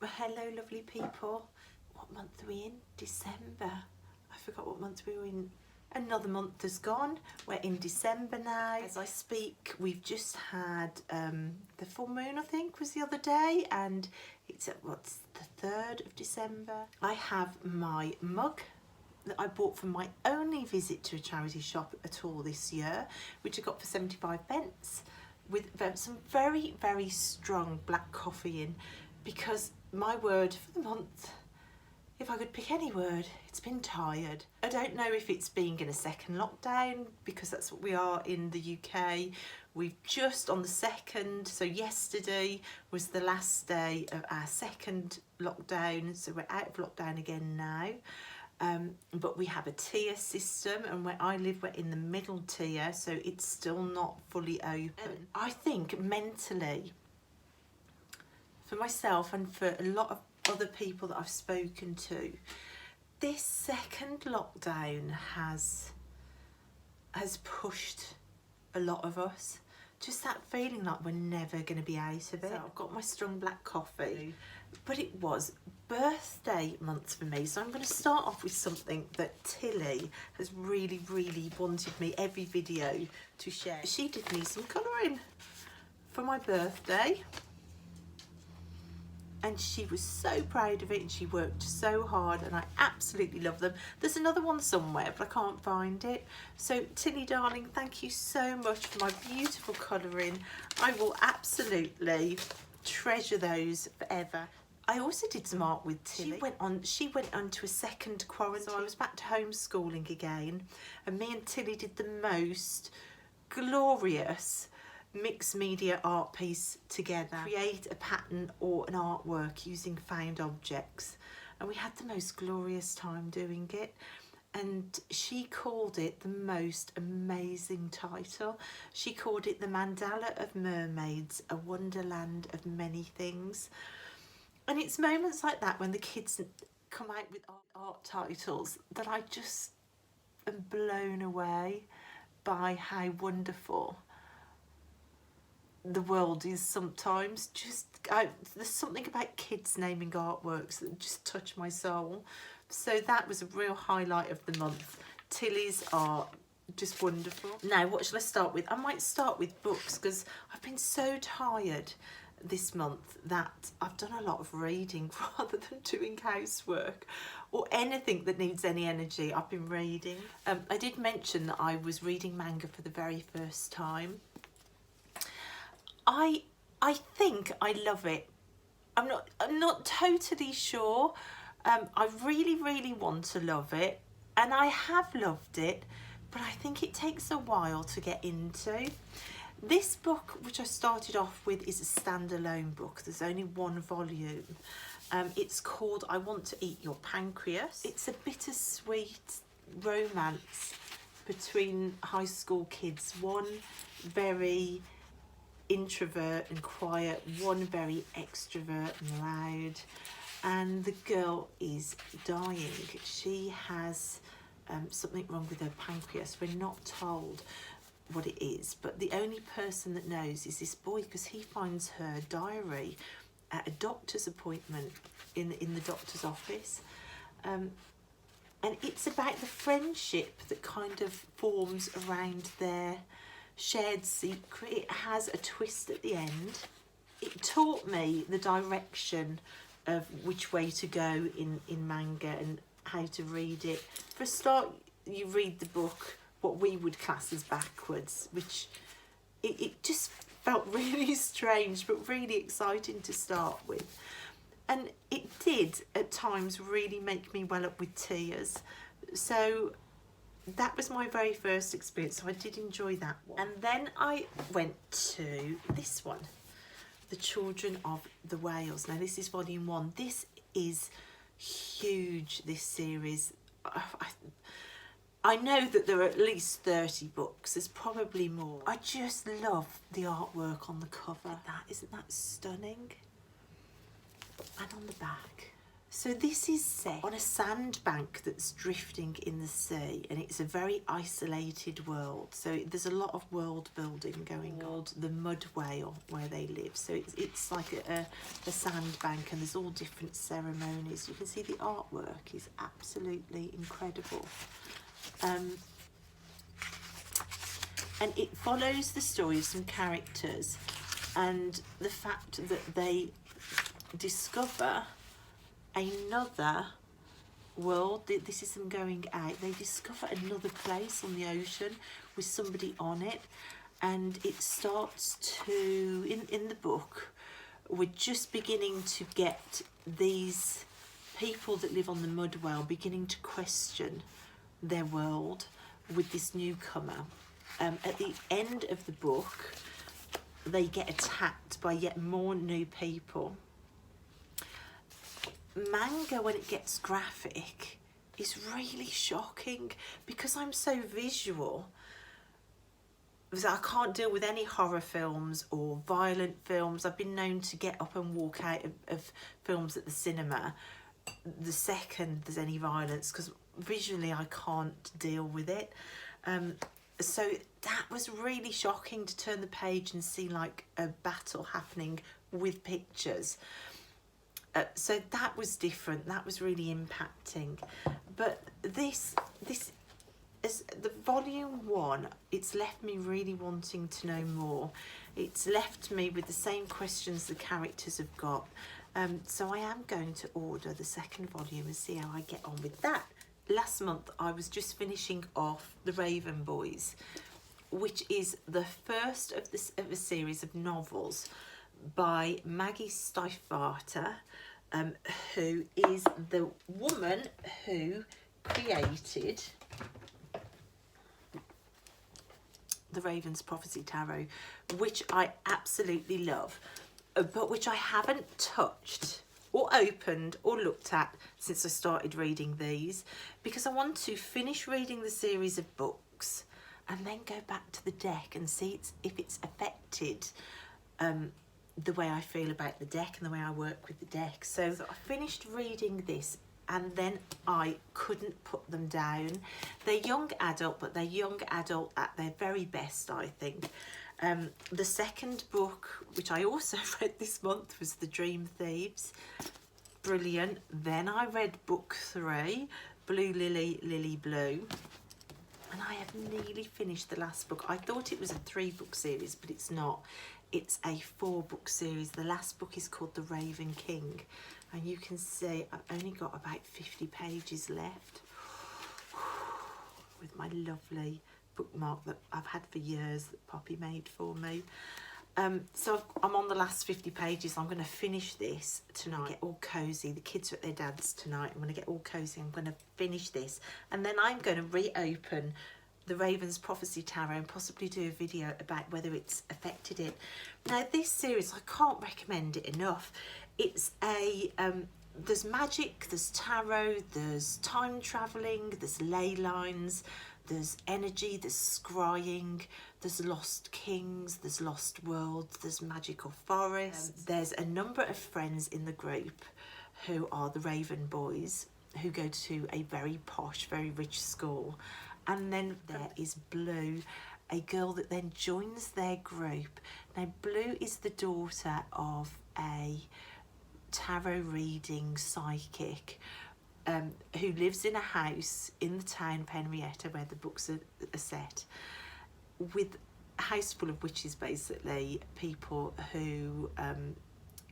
Hello lovely people. What month are we in? December. I forgot what month we were in. Another month has gone. We're in December now. As I speak, we've just had the full moon, I think, was the other day, and it's at what's the 3rd of December. I have my mug that I bought from my only visit to a charity shop at all this year, which I got for 75p, with some very, very strong black coffee in, because my word for the month, if I could pick any word, it's been tired. I don't know if it's being in a second lockdown, because that's what we are in the UK. We've just on the 2nd, so yesterday was the last day of our second lockdown, so we're out of lockdown again now. But we have a tier system, and where I live we're in the middle tier, so it's still not fully open. I think mentally, for myself and for a lot of other people that I've spoken to, this second lockdown has pushed a lot of us. Just that feeling like we're never going to be out of it. So I've got my strong black coffee, but it was birthday month for me, so I'm going to start off with something that Tilly has really wanted me every video to share. She did me some colouring for my birthday, and she was so proud of it, and she worked so hard, and I absolutely love them. There's another one somewhere, but I can't find it. So Tilly darling, thank you so much for my beautiful colouring. I will absolutely treasure those forever. I also did some art with Tilly. She went on to a second quarantine, so I was back to homeschooling again, and me and Tilly did the most glorious mixed media art piece together. Create a pattern or an artwork using found objects, and we had the most glorious time doing it. And she called it the most amazing title. She called it The Mandala of Mermaids, a Wonderland of Many Things. And it's moments like that when the kids come out with art titles that I just am blown away by how wonderful the world is sometimes. There's something about kids naming artworks that just touch my soul. So that was a real highlight of the month. Tilly's are just wonderful. Now, what shall I start with? I might start with books, because I've been so tired this month that I've done a lot of reading rather than doing housework or anything that needs any energy. I've been reading. I did mention that I was reading manga for the very first time. I think I love it. I'm not totally sure. I really want to love it, and I have loved it, but I think it takes a while to get into. This book, which I started off with, is a standalone book. There's only one volume. It's called I Want to Eat Your Pancreas. It's a bittersweet romance between high school kids. One very introvert and quiet, one very extrovert and loud, and the girl is dying. She has something wrong with her pancreas. We're not told what it is, but the only person that knows is this boy, because he finds her diary at a doctor's appointment in the doctor's office, and it's about the friendship that kind of forms around their shared secret. It has a twist at the end. It taught me the direction of which way to go in manga and how to read it. For a start, you read the book what we would class as backwards, which it just felt really strange but really exciting to start with. And it did at times really make me well up with tears. So that was my very first experience, so I did enjoy that one. And then I went to this one, The Children of the Whales. Now this is volume 1. This is huge, this series. I know that there are at least 30 books. There's probably more. I just love the artwork on the cover. Isn't that stunning? And on the back. So this is set on a sandbank that's drifting in the sea, and it's a very isolated world. So there's a lot of world building going on. The mud whale where they live. So it's like a sandbank, and there's all different ceremonies. You can see the artwork is absolutely incredible. And it follows the story of some characters and the fact that they discover another world. This is them going out. They discover another place on the ocean with somebody on it, and it starts to, in the book, we're just beginning to get these people that live on the mud whale beginning to question their world with this newcomer. At the end of the book, they get attacked by yet more new people. Manga, when it gets graphic, is really shocking because I'm so visual. I can't deal with any horror films or violent films. I've been known to get up and walk out of films at the cinema the second there's any violence, because visually I can't deal with it. So that was really shocking to turn the page and see like a battle happening with pictures. So that was different. That was really impacting. But this is the volume 1. It's left me really wanting to know more. It's left me with the same questions the characters have got. So I am going to order the second volume and see how I get on with that. Last month I was just finishing off The Raven Boys, which is the first of a series of novels by Maggie Stiefvater, who is the woman who created the Raven's Prophecy Tarot, which I absolutely love, but which I haven't touched or opened or looked at since I started reading these, because I want to finish reading the series of books and then go back to the deck and see if it's affected the way I feel about the deck and the way I work with the deck. So I finished reading this and then I couldn't put them down. They're young adult, but they're young adult at their very best, I think. The second book, which I also read this month, was The Dream Thieves. Brilliant. Then I read book 3, Blue Lily, Lily Blue. And I have nearly finished the last book. I thought it was a 3-book series, but it's not. It's a 4-book series. The last book is called The Raven King. And you can see I've only got about 50 pages left with my lovely bookmark that I've had for years that Poppy made for me. So I'm on the last 50 pages. I'm going to finish this tonight, get all cozy. The kids are at their dad's tonight. I'm going to get all cozy. I'm going to finish this, and then I'm going to reopen the Raven's Prophecy Tarot and possibly do a video about whether it's affected it. Now this series, I can't recommend it enough. It's there's magic, there's tarot, there's time travelling, there's ley lines, there's energy, there's scrying, there's lost kings, there's lost worlds, there's magical forests. There's a number of friends in the group who are the Raven Boys, who go to a very posh, very rich school. And then there is Blue, a girl that then joins their group. Now Blue is the daughter of a tarot reading psychic who lives in a house in the town of Henrietta, where the books are set, with a house full of witches, basically, people who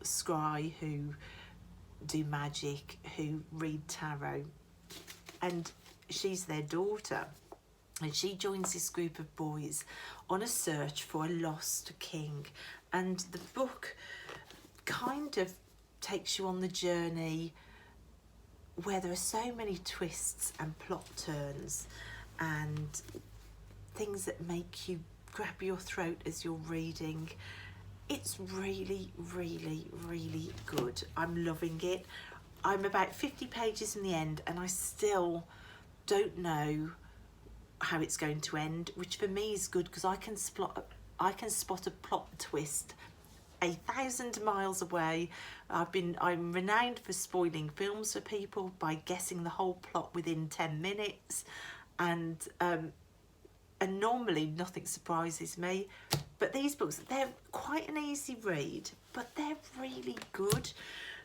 scry, who do magic, who read tarot. And she's their daughter, and she joins this group of boys on a search for a lost king. And the book kind of takes you on the journey where there are so many twists and plot turns and things that make you grab your throat as you're reading. It's really, really, really good. I'm loving it. I'm about 50 pages in the end and I still don't know how it's going to end, which for me is good because I can spot a plot twist 1,000 miles away. I'm renowned for spoiling films for people by guessing the whole plot within 10 minutes, and normally nothing surprises me. But these books, they're quite an easy read, but they're really good.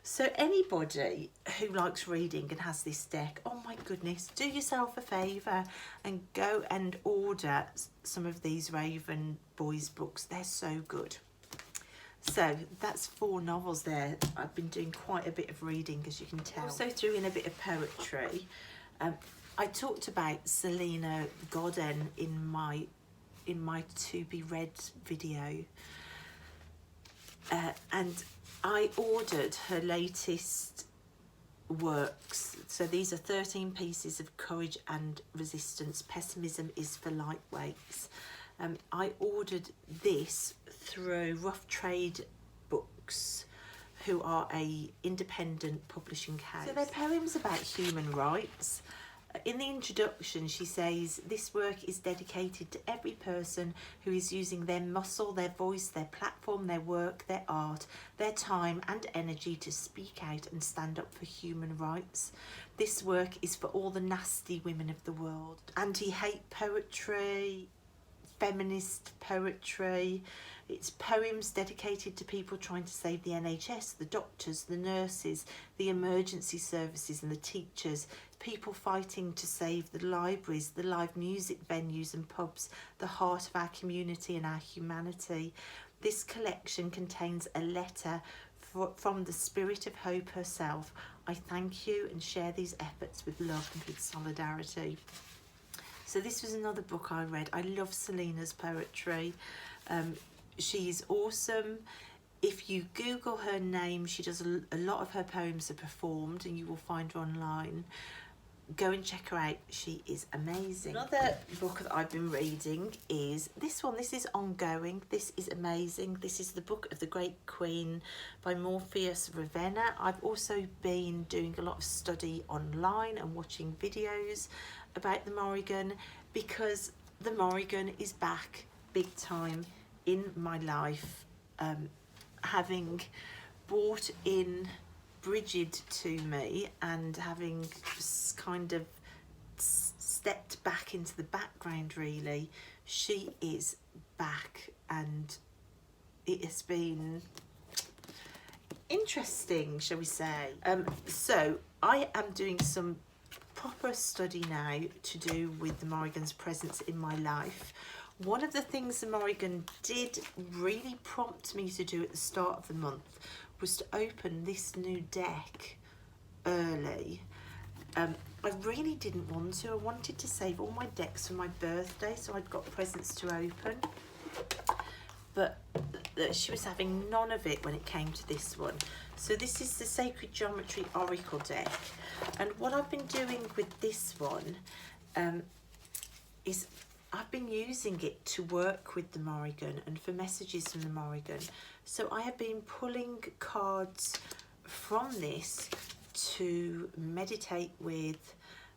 So anybody who likes reading and has this deck, oh my goodness, do yourself a favour and go and order some of these Raven Boys books. They're so good. So that's 4 novels there. I've been doing quite a bit of reading, as you can tell. I also threw in a bit of poetry. I talked about Selena Godden in my to be read video, and I ordered her latest works. So these are 13 pieces of courage and resistance. Pessimism is for lightweights. I ordered this through Rough Trade Books, who are a independent publishing house. So they're poems about human rights. In the introduction, she says, this work is dedicated to every person who is using their muscle, their voice, their platform, their work, their art, their time and energy to speak out and stand up for human rights. This work is for all the nasty women of the world. Anti-hate poetry, feminist poetry. It's poems dedicated to people trying to save the NHS, the doctors, the nurses, the emergency services and the teachers, people fighting to save the libraries, the live music venues and pubs, the heart of our community and our humanity. This collection contains a letter from the Spirit of Hope herself. I thank you and share these efforts with love and with solidarity. So this was another book I read. I love Selena's poetry. She's awesome. If you Google her name, she does a lot of her poems are performed and you will find her online. Go and check her out. She is amazing. Another book that I've been reading is this one. This is ongoing. This is amazing. This is The Book of the Great Queen by Morpheus Ravenna. I've also been doing a lot of study online and watching videos about the Morrigan, because the Morrigan is back big time in my life. Having brought in Bridget to me and having kind of stepped back into the background, really, she is back, and it has been interesting, shall we say. So I am doing some proper study now to do with the Morrigan's presence in my life. One of the things the Morrigan did really prompt me to do at the start of the month was to open this new deck early. I really didn't want to. I wanted to save all my decks for my birthday, so I'd got presents to open. But she was having none of it when it came to this one. So this is the Sacred Geometry Oracle deck. And what I've been doing with this one is I've been using it to work with the Morrigan and for messages from the Morrigan. So I have been pulling cards from this to meditate with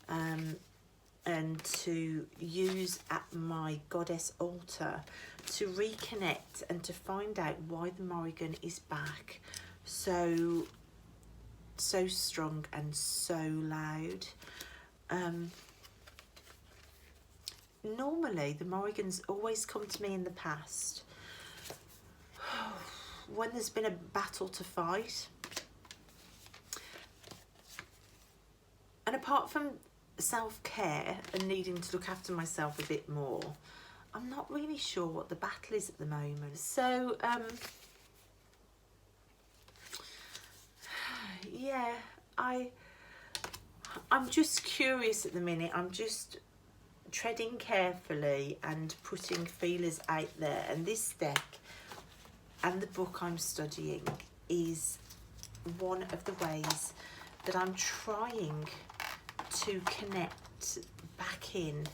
and to use at my goddess altar to reconnect and to find out why the Morrigan is back so strong and so loud. Normally the Morrigans always come to me in the past when there's been a battle to fight, and apart from self-care and needing to look after myself a bit more, I'm not really sure what the battle is at the moment. So yeah, I'm just curious at the minute. I'm just treading carefully and putting feelers out there, and this deck and the book I'm studying is one of the ways that I'm trying to connect back in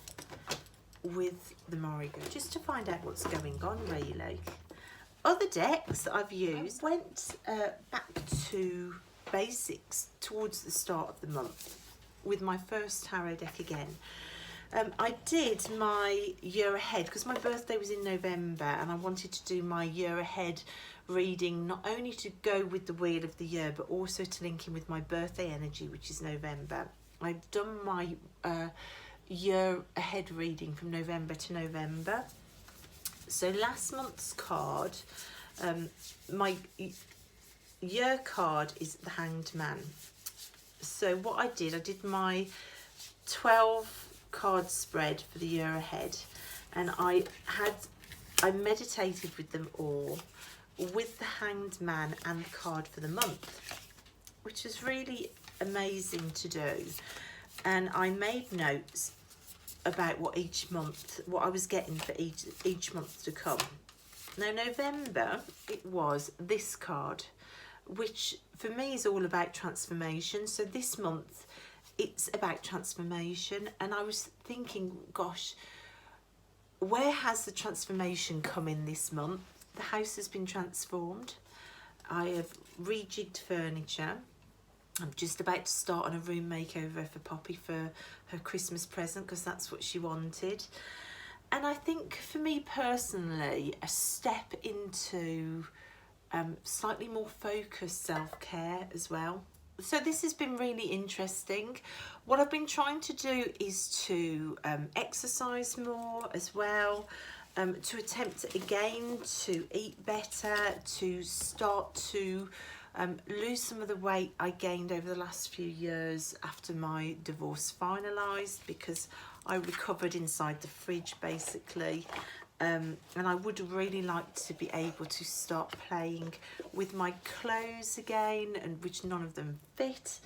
with the Morrigan, just to find out what's going on, really. Other decks that I've used, I went back to basics towards the start of the month with my first tarot deck again. I did my year ahead because my birthday was in November, and I wanted to do my year ahead reading, not only to go with the wheel of the year but also to link in with my birthday energy, which is November. I've done my year ahead reading from November to November. So last month's card, my year card is the Hanged Man. So what I did my 12 card spread for the year ahead, and I meditated with them all with the Hanged Man and the card for the month, which was really amazing to do. And I made notes about what I was getting for each month to come. Now November, it was this card, which for me is all about transformation. So this month it's about transformation, and I was thinking, gosh, where has the transformation come in this month? The house has been transformed. I have rejigged furniture. I'm just about to start on a room makeover for Poppy for her Christmas present, because that's what she wanted. And I think for me personally, a step into slightly more focused self-care as well. So this has been really interesting. What I've been trying to do is to exercise more as well, to attempt again to eat better, to start to lose some of the weight I gained over the last few years after my divorce finalised, because I recovered inside the fridge basically. And I would really like to be able to start playing with my clothes again, and which none of them fit.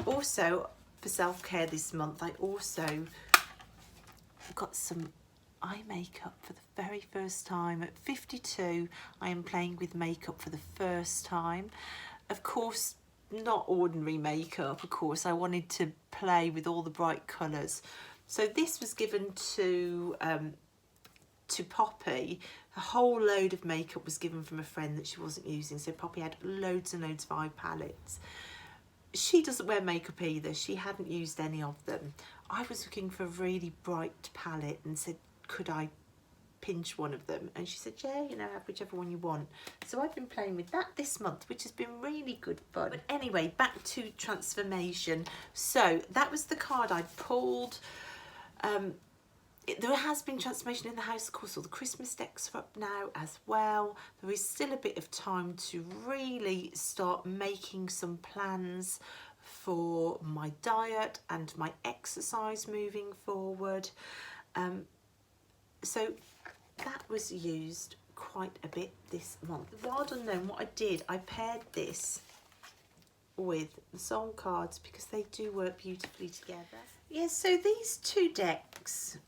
Also for self-care this month, I also got some eye makeup for the very first time. At 52, I am playing with makeup for the first time. Of course, not ordinary makeup, of course. I wanted to play with all the bright colours. So this was given to Poppy. A whole load of makeup was given from a friend that she wasn't using, so Poppy had loads and loads of eye palettes. She doesn't wear makeup either, she hadn't used any of them. I was looking for a really bright palette and said, could I pinch one of them? And she said, yeah, you know, have whichever one you want. So I've been playing with that this month, which has been really good fun. But anyway, back to transformation. So that was the card I pulled. There has been transformation in the house, of course. All the Christmas decks are up now as well. There is still a bit of time to really start making some plans for my diet and my exercise moving forward. So that was used quite a bit this month. Rather than what I did, I paired this with the soul cards because they do work beautifully together. Yeah, so these two decks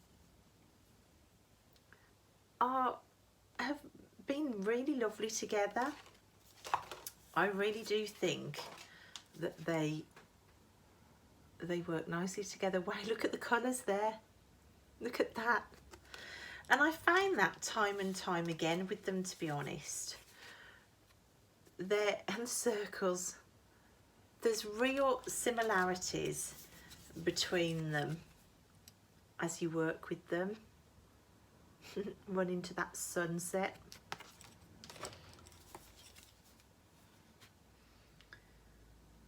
have been really lovely together. I really do think that they work nicely together. Wow, look at the colours there. Look at that. And I find that time and time again with them, to be honest. And circles. There's real similarities between them as you work with them. Run into that sunset.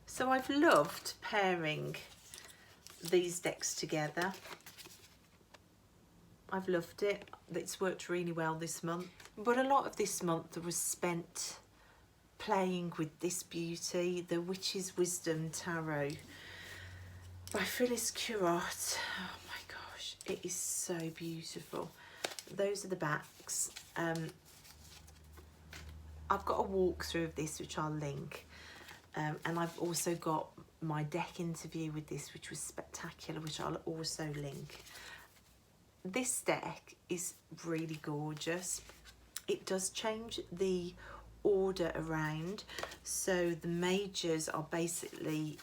So I've loved pairing these decks together. I've loved it. It's worked really well this month. But a lot of this month was spent playing with this beauty, the Witch's Wisdom Tarot by Phyllis Curott. Oh my gosh, it is so beautiful. Those are the backs. I've got a walkthrough of this which I'll link, and I've also got my deck interview with this, which was spectacular, which I'll also link. This deck is really gorgeous. It does change the order around, so the majors are basically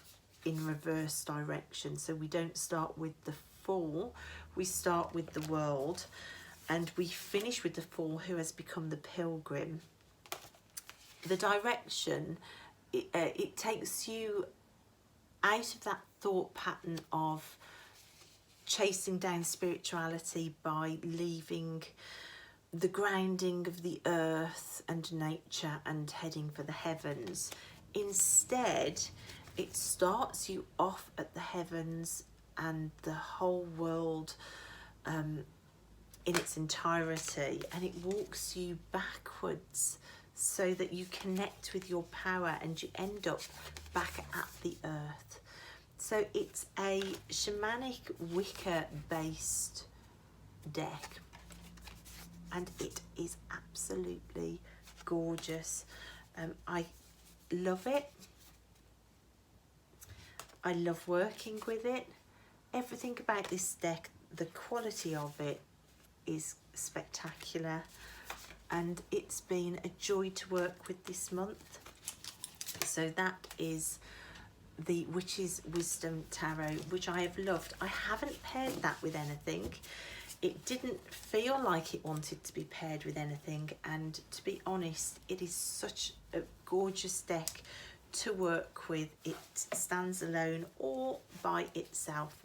in reverse direction. So we don't start with the Fool, we start with the World, and we finish with the Fool, who has become the Pilgrim. The direction, it takes you out of that thought pattern of chasing down spirituality by leaving the grounding of the earth and nature and heading for the heavens. Instead, it starts you off at the heavens and the whole world in its entirety, and it walks you backwards so that you connect with your power and you end up back at the earth. So it's a shamanic Wicca based deck, and it is absolutely gorgeous. I love it. I love working with it. Everything about this deck, the quality of it is spectacular, and it's been a joy to work with this month. So that is the Witch's Wisdom Tarot, which I have loved. I haven't paired that with anything. It didn't feel like it wanted to be paired with anything, and to be honest, it is such a gorgeous deck to work with. It stands alone or by itself.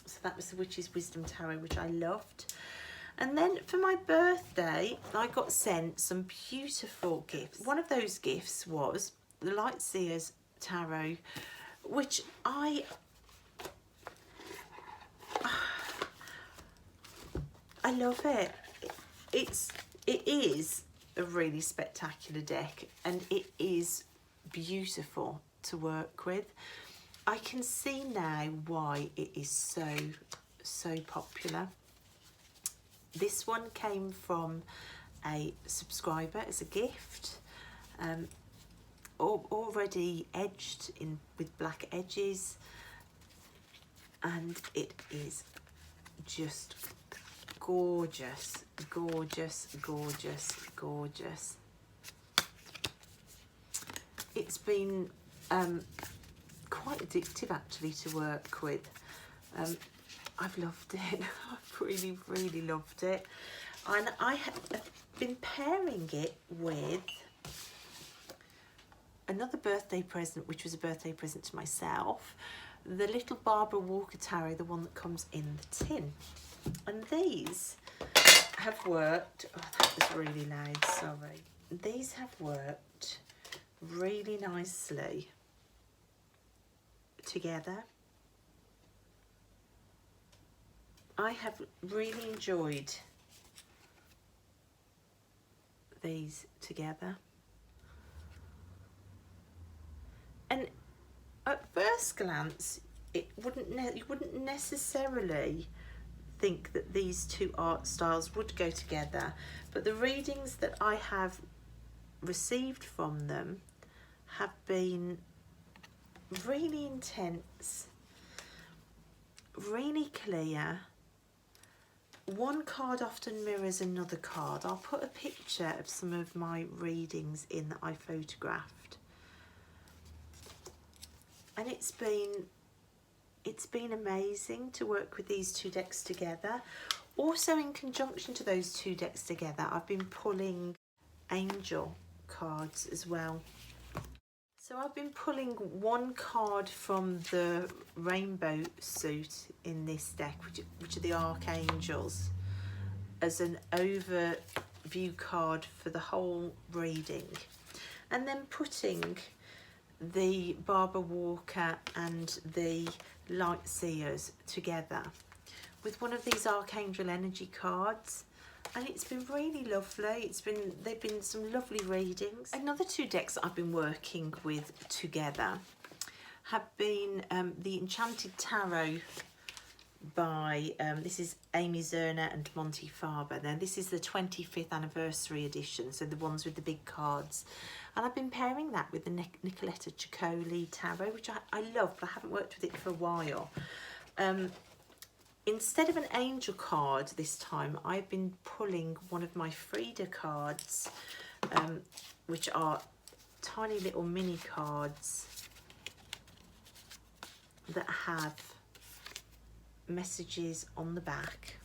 So that was the Witch's Wisdom Tarot, which I loved. And then for my birthday, I got sent some beautiful gifts. One of those gifts was the Lightseers Tarot, which I love it. It is a really spectacular deck, and it is beautiful to work with. I can see now why it is so popular. This one came from a subscriber as a gift, already edged in with black edges, and it is just gorgeous, gorgeous, gorgeous, gorgeous. It's been quite addictive actually to work with. I've loved it. I've really, really loved it. And I have been pairing it with another birthday present, which was a birthday present to myself, the little Barbara Walker Tarot, the one that comes in the tin. And these have worked, oh, that was really loud, sorry. These have worked really nicely together. I have really enjoyed these together. And at first glance, you wouldn't necessarily think that these two art styles would go together, but the readings that I have received from them have been really intense, really clear. One card often mirrors another card. I'll put a picture of some of my readings in that I photographed. And it's been amazing to work with these two decks together. Also, in conjunction to those two decks together, I've been pulling angel cards as well. So I've been pulling one card from the rainbow suit in this deck, which are the archangels, as an overview card for the whole reading, and then putting the Barbara Walker and the Lightseers together with one of these archangel energy cards, and it's been really lovely. They've been some lovely readings. Another two decks that I've been working with together have been the Enchanted Tarot by this is Amy Zerner and Monty Farber. Now this is the 25th anniversary edition, so the ones with the big cards, and I've been pairing that with the Nicoletta Ciccoli Tarot, which I love, but I haven't worked with it for a while. Instead of an angel card this time, I've been pulling one of my Frida cards, which are tiny little mini cards that have messages on the back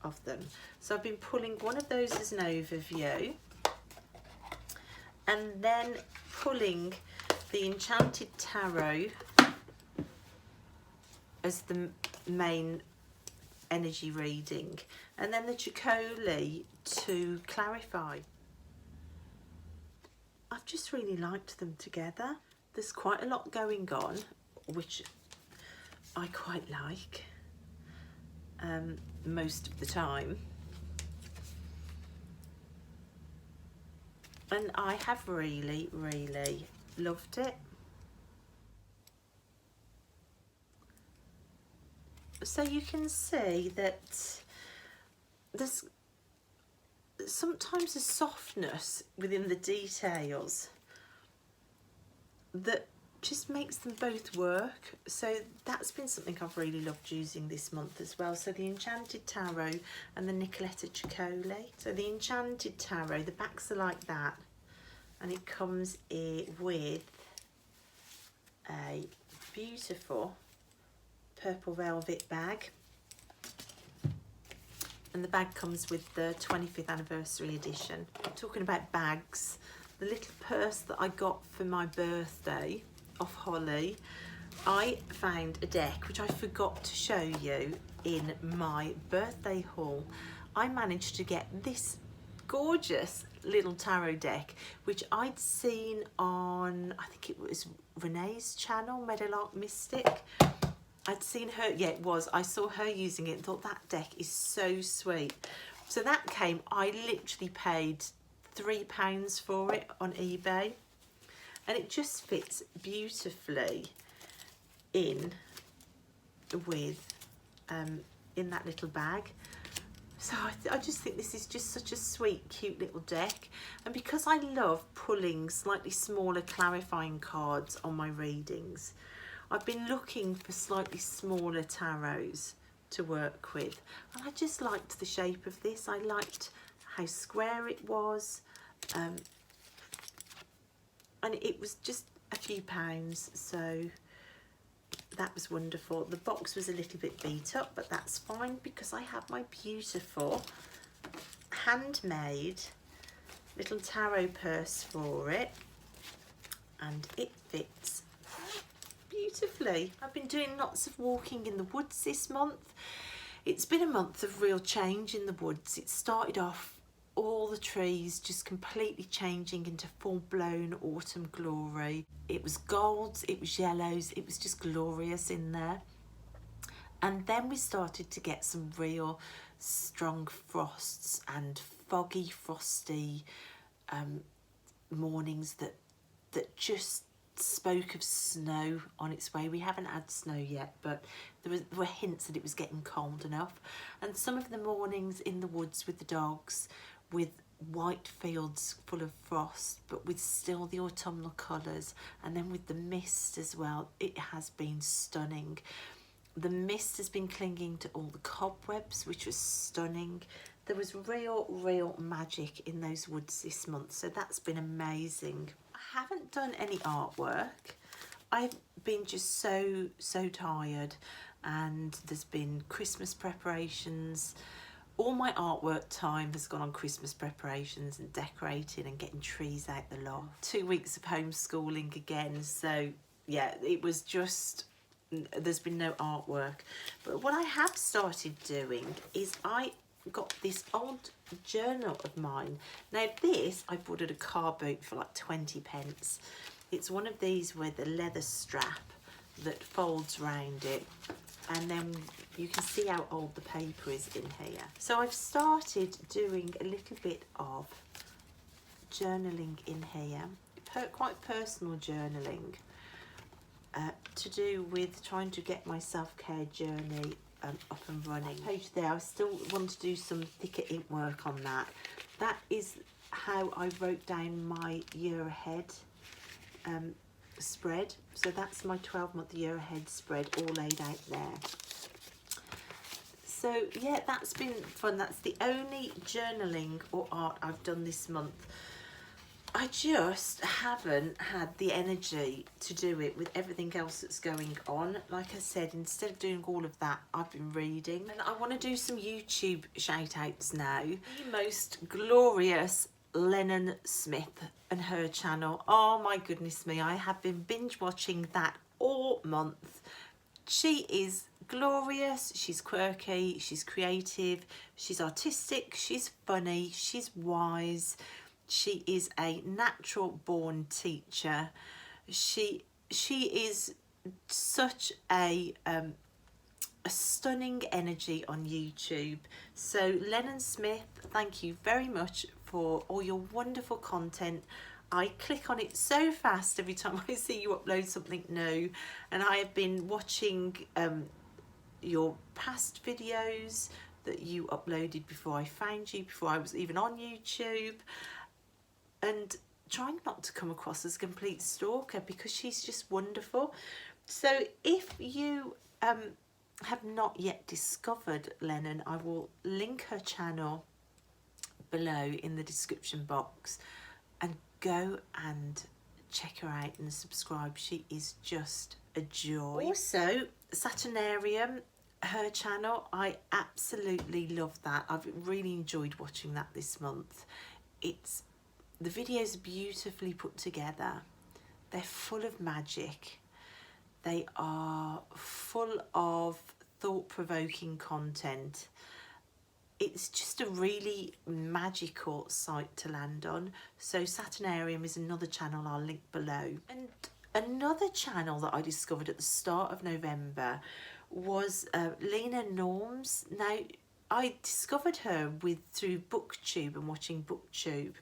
of them. So I've been pulling one of those as an overview, and then pulling the Enchanted Tarot as the main energy reading, and then the Chicoli to clarify. I've just really liked them together. There's quite a lot going on, which I quite like most of the time. And I have really, really loved it. So you can see that there's sometimes a softness within the details that just makes them both work. So that's been something I've really loved using this month as well. So the Enchanted Tarot and the Nicoletta Chicoli. So the Enchanted Tarot, the backs are like that, and it comes with a beautiful purple velvet bag, and the bag comes with the 25th anniversary edition. Talking about bags, the little purse that I got for my birthday off Holly, I found a deck which I forgot to show you in my birthday haul. I managed to get this gorgeous little tarot deck which I'd seen on, I think it was Renee's channel, Meadowlark Mystic. I'd seen her, yeah it was, I saw her using it and thought that deck is so sweet. So that came, I literally paid £3 for it on eBay, and it just fits beautifully in with in that little bag. So I just think this is just such a sweet, cute little deck. And because I love pulling slightly smaller clarifying cards on my readings, I've been looking for slightly smaller tarots to work with. And I just liked the shape of this. I liked how square it was. And it was just a few pounds, so that was wonderful. The box was a little bit beat up, but that's fine because I have my beautiful handmade little tarot purse for it, and it fits beautifully. I've been doing lots of walking in the woods this month. It's been a month of real change in the woods. It started off all the trees just completely changing into full-blown autumn glory. It was golds, it was yellows, it was just glorious in there. And then we started to get some real strong frosts and foggy, frosty mornings that just spoke of snow on its way. We haven't had snow yet, but there were hints that it was getting cold enough. And some of the mornings in the woods with the dogs, with white fields full of frost, but with still the autumnal colours, and then with the mist as well, it has been stunning. The mist has been clinging to all the cobwebs, which was stunning. There was real magic in those woods this month, so that's been amazing. I haven't done any artwork. I've been just so tired, and there's been Christmas preparations. All my artwork time has gone on Christmas preparations and decorating and getting trees out the loft. 2 weeks of homeschooling again, so yeah, it was just, there's been no artwork. But what I have started doing is I got this old journal of mine. Now this I bought at a car boot for like 20 pence. It's one of these with a leather strap that folds round it, and then you can see how old the paper is in here. So I've started doing a little bit of journaling in here, quite personal journaling, to do with trying to get my self-care journey up and running. Page there, I still want to do some thicker ink work on that. That is how I wrote down my year ahead spread. So that's my 12-month year ahead spread all laid out there. So yeah, that's been fun. That's the only journaling or art I've done this month. I just haven't had the energy to do it with everything else that's going on. Like I said, instead of doing all of that, I've been reading. And I want to do some YouTube shout outs now. The most glorious Lennon Smith and her channel. Oh my goodness me, I have been binge watching that all month. She is glorious, she's quirky, she's creative, she's artistic, she's funny, she's wise, she is a natural born teacher. She is such a stunning energy on YouTube. So Lennon Smith, thank you very much for all your wonderful content. I click on it so fast every time I see you upload something new, and I have been watching your past videos that you uploaded before I found you, before I was even on YouTube, and trying not to come across as a complete stalker because she's just wonderful. So if you have not yet discovered Lennon, I will link her channel below in the description box, and go and check her out and subscribe. She is just a joy. Also, Saturnarium, her channel, I absolutely love that. I've really enjoyed watching that this month. The videos are beautifully put together. They're full of magic. They are full of thought-provoking content. It's just a really magical site to land on. So Saturnarium is another channel I'll link below. And another channel that I discovered at the start of November was Lena Norms. Now, I discovered her through BookTube and watching BookTube,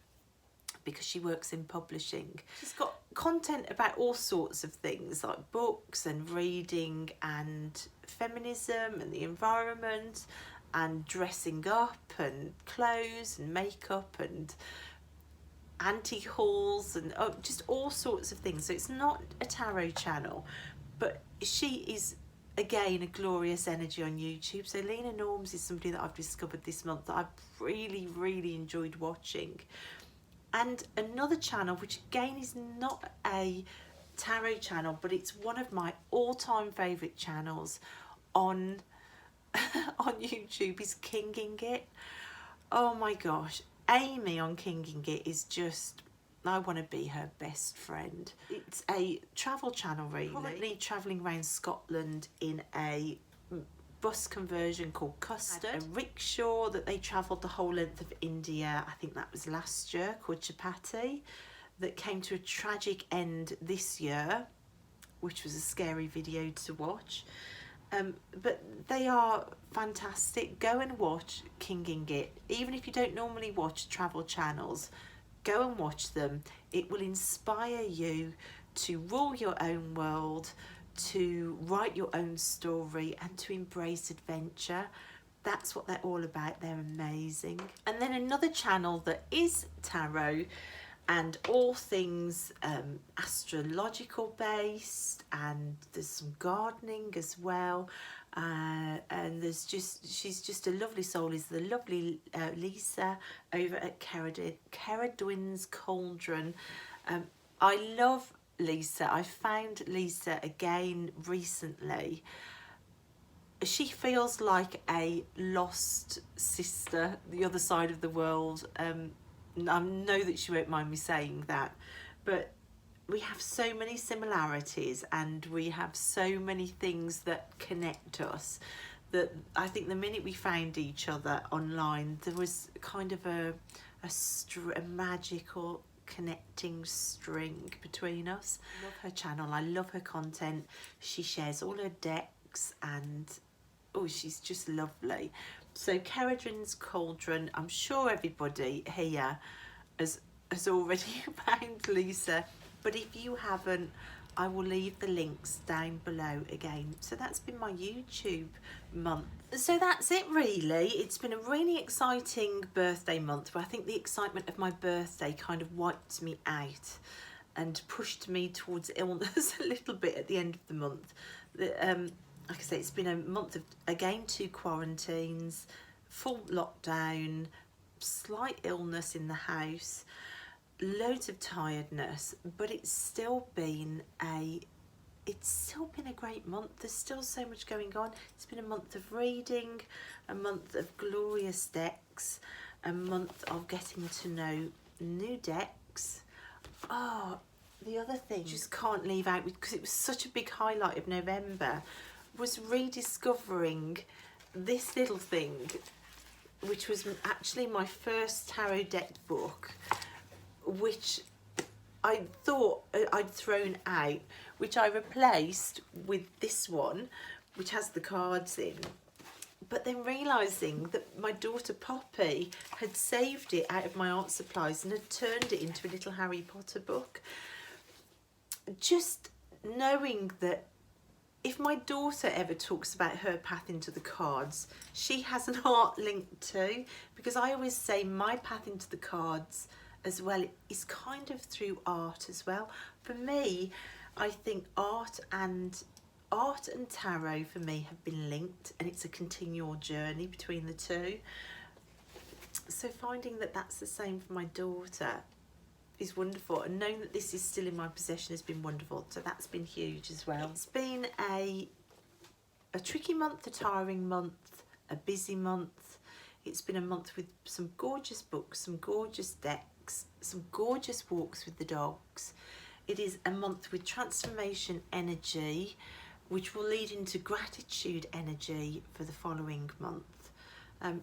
because she works in publishing. She's got content about all sorts of things, like books and reading and feminism and the environment and dressing up and clothes and makeup and antique hauls and just all sorts of things. So it's not a tarot channel, but she is again a glorious energy on YouTube. So Lena Norms is somebody that I've discovered this month that I've really enjoyed watching. And another channel, which again is not a tarot channel, but it's one of my all-time favourite channels on on YouTube, is Kinging It. Oh my gosh, Amy on Kinging It is just, I want to be her best friend. It's a travel channel, really. Probably travelling around Scotland in a bus conversion called Custard. A rickshaw that they travelled the whole length of India, I think that was last year, called Chapati, that came to a tragic end this year, which was a scary video to watch. But they are fantastic. Go and watch Kinging It. Even if you don't normally watch travel channels, go and watch them. It will inspire you to rule your own world, to write your own story, and to embrace adventure. That's what they're all about. They're amazing. And then another channel that is tarot and all things astrological based, and there's some gardening as well, and she's just a lovely soul, is the lovely Lisa over at Caradwyn's Cauldron. I love Lisa. I found Lisa again recently. She feels like a lost sister, the other side of the world. I know that she won't mind me saying that, but we have so many similarities and we have so many things that connect us, that I think the minute we found each other online, there was kind of a magical connecting string between us. I love her channel, I love her content. She shares all her decks and she's just lovely. So Caradwyn's Cauldron, I'm sure everybody here has already found Lisa, but if you haven't, I will leave the links down below again. So that's been my YouTube month. So that's it really. It's been a really exciting birthday month, but I think the excitement of my birthday kind of wiped me out and pushed me towards illness a little bit at the end of the month. Like I say, it's been a month of, again, 2 quarantines, full lockdown, slight illness in the house, loads of tiredness, but it's still been a great month. There's still so much going on. It's been a month of reading, a month of glorious decks, a month of getting to know new decks. The other thing, just can't leave out, because it was such a big highlight of November, was rediscovering this little thing, which was actually my first tarot deck book, which I thought I'd thrown out, which I replaced with this one, which has the cards in. But then realising that my daughter Poppy had saved it out of my art supplies and had turned it into a little Harry Potter book. Just knowing that if my daughter ever talks about her path into the cards, she has an art link too, because I always say my path into the cards as well is kind of through art as well. For me, I think art and tarot for me have been linked, and it's a continual journey between the two. So finding that that's the same for my daughter is wonderful, and knowing that this is still in my possession has been wonderful, so that's been huge as well. It's been a tricky month, a tiring month, a busy month. It's been a month with some gorgeous books, some gorgeous decks, some gorgeous walks with the dogs. It is a month with transformation energy, which will lead into gratitude energy for the following month.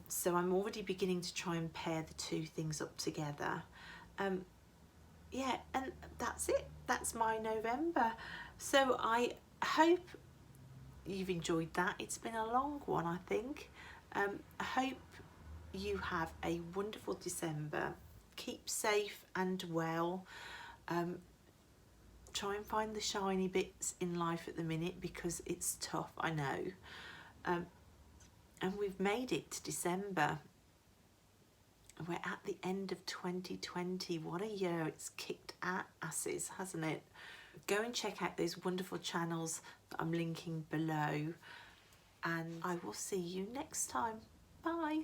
So I'm already beginning to try and pair the two things up together. Yeah, and that's it. That's my November. So I hope you've enjoyed that. It's been a long one, I think. I hope you have a wonderful December. Keep safe and well. Try and find the shiny bits in life at the minute, because it's tough, I know. And we've made it to December. We're at the end of 2020. What a year. It's kicked our asses, hasn't it? Go and check out those wonderful channels that I'm linking below. And I will see you next time. Bye.